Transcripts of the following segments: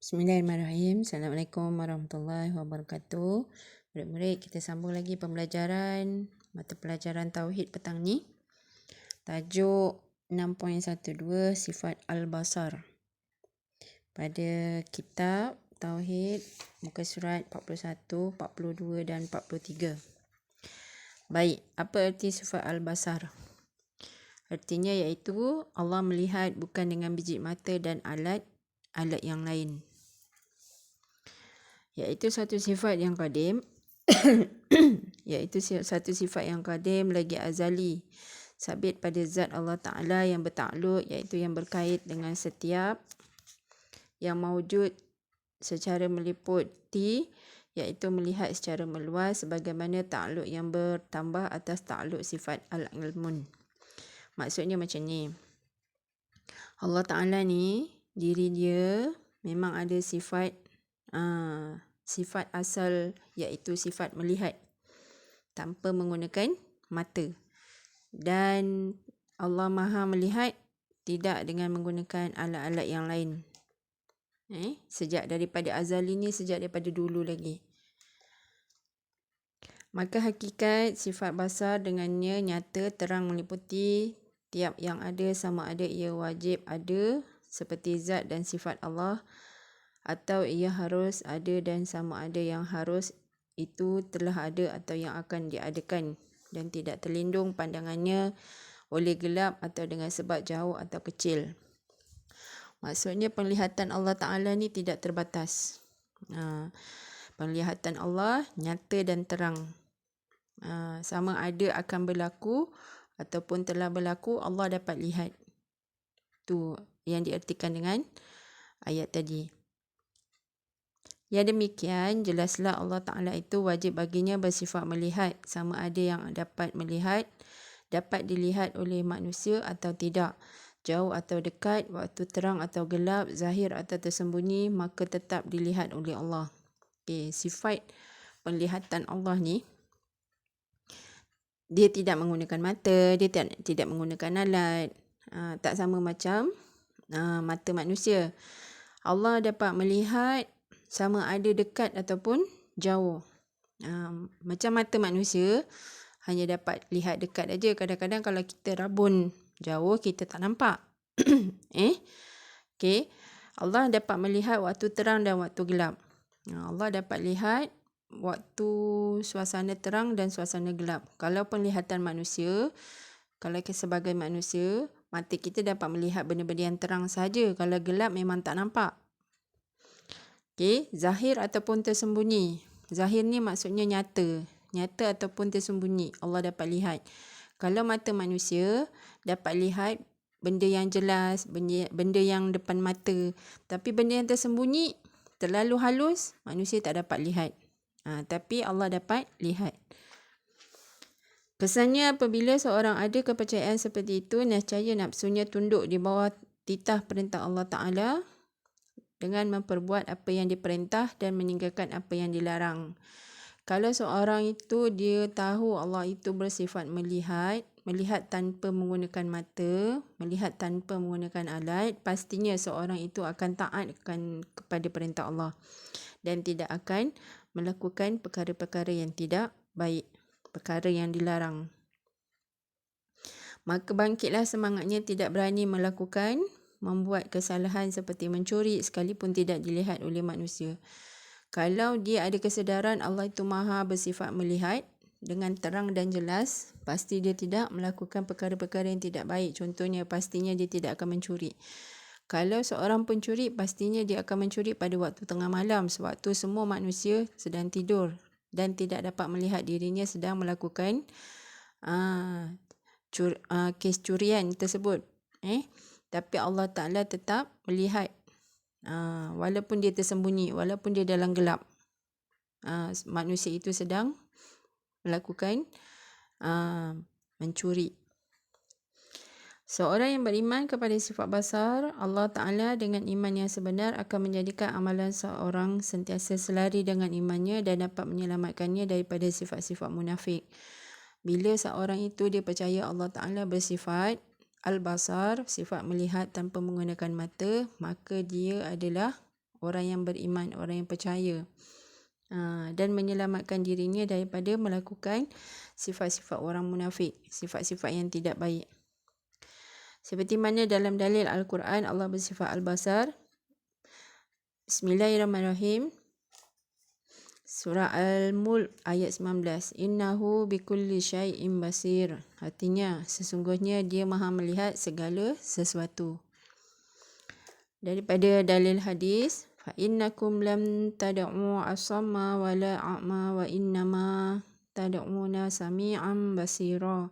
Bismillahirrahmanirrahim. Assalamualaikum warahmatullahi wabarakatuh. Murid-murid, kita sambung lagi pembelajaran mata pelajaran Tauhid petang ni. Tajuk 6.12 Sifat Al-Basar. Pada kitab Tauhid muka surat 41, 42 dan 43. Baik, apa erti sifat Al-Basar? Artinya iaitu Allah melihat bukan dengan biji mata dan alat yang lain. Iaitu satu sifat yang qadim iaitu satu sifat yang qadim lagi azali, sabit pada zat Allah Ta'ala yang bertakluk, iaitu yang berkait dengan setiap yang mawujud secara meliputi, iaitu melihat secara meluas sebagaimana takluk yang bertambah atas takluk sifat al-ilmun. Maksudnya macam ni, Allah Ta'ala ni diri dia memang ada sifat sifat asal, iaitu sifat melihat tanpa menggunakan mata. Dan Allah Maha melihat tidak dengan menggunakan alat-alat yang lain. Sejak daripada azali ni, sejak daripada dulu lagi. Maka hakikat sifat basar dengannya nyata terang meliputi tiap yang ada, sama ada ia wajib ada seperti zat dan sifat Allah, atau ia harus ada dan sama ada yang harus itu telah ada atau yang akan diadakan, dan tidak terlindung pandangannya oleh gelap atau dengan sebab jauh atau kecil. Maksudnya penglihatan Allah Ta'ala ni tidak terbatas. Penglihatan Allah nyata dan terang. Sama ada akan berlaku ataupun telah berlaku, Allah dapat lihat. Tu yang diartikan dengan ayat tadi. Ya demikian, jelaslah Allah Ta'ala itu wajib baginya bersifat melihat, sama ada yang dapat melihat, dapat dilihat oleh manusia atau tidak, jauh atau dekat, waktu terang atau gelap, zahir atau tersembunyi, maka tetap dilihat oleh Allah. Sifat penglihatan Allah ni, dia tidak menggunakan mata, dia tidak menggunakan alat. Tak sama macam mata manusia. Allah dapat melihat sama ada dekat ataupun jauh. Macam mata manusia hanya dapat lihat dekat aja. Kadang-kadang kalau kita rabun jauh, kita tak nampak. Allah dapat melihat waktu terang dan waktu gelap. Allah dapat lihat waktu suasana terang dan suasana gelap. Kalau penglihatan manusia, kalau sebagai manusia, mata kita dapat melihat benda-benda yang terang saja. Kalau gelap memang tak nampak. Zahir ataupun tersembunyi. Zahir ni maksudnya nyata. Nyata ataupun tersembunyi, Allah dapat lihat. Kalau mata manusia dapat lihat benda yang jelas, benda yang depan mata. Tapi benda yang tersembunyi, terlalu halus, manusia tak dapat lihat. Tapi Allah dapat lihat. Kesannya apabila seorang ada kepercayaan seperti itu, nescaya nafsunya tunduk di bawah titah perintah Allah Ta'ala dengan memperbuat apa yang diperintah dan meninggalkan apa yang dilarang. Kalau seorang itu dia tahu Allah itu bersifat melihat tanpa menggunakan mata, melihat tanpa menggunakan alat, pastinya seorang itu akan taat kepada perintah Allah dan tidak akan melakukan perkara-perkara yang tidak baik, perkara yang dilarang. Maka bangkitlah semangatnya tidak berani membuat kesalahan seperti mencuri sekalipun tidak dilihat oleh manusia. Kalau dia ada kesedaran Allah itu Maha bersifat melihat dengan terang dan jelas, pasti dia tidak melakukan perkara-perkara yang tidak baik. Contohnya, pastinya dia tidak akan mencuri. Kalau seorang pencuri, pastinya dia akan mencuri pada waktu tengah malam, sewaktu semua manusia sedang tidur dan tidak dapat melihat dirinya sedang melakukan kes curian tersebut. Tapi Allah Ta'ala tetap melihat, walaupun dia tersembunyi, walaupun dia dalam gelap. Manusia itu sedang melakukan mencuri. Seorang yang beriman kepada sifat basar Allah Ta'ala dengan iman yang sebenar akan menjadikan amalan seorang sentiasa selari dengan imannya dan dapat menyelamatkannya daripada sifat-sifat munafik. Bila seorang itu dia percaya Allah Ta'ala bersifat Al-Basar, sifat melihat tanpa menggunakan mata, maka dia adalah orang yang beriman, orang yang percaya, dan menyelamatkan dirinya daripada melakukan sifat-sifat orang munafik, sifat-sifat yang tidak baik. Seperti mana dalam dalil Al-Quran Allah bersifat Al-Basar. Bismillahirrahmanirrahim. Surah Al-Mulk ayat 19. Innahu bikulli syai'in basir. Artinya, sesungguhnya dia maha melihat segala sesuatu. Daripada dalil hadis, fa innakum lam tad'u asamma wala a'ma wa innama tad'una sami'an basira.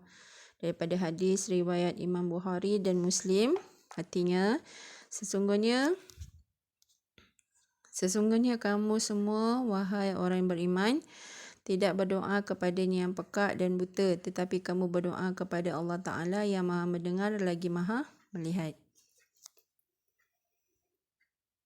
Daripada hadis riwayat Imam Bukhari dan Muslim, artinya Sesungguhnya kamu semua, wahai orang yang beriman, tidak berdoa kepadanya yang pekak dan buta, tetapi kamu berdoa kepada Allah Ta'ala yang maha mendengar lagi maha melihat.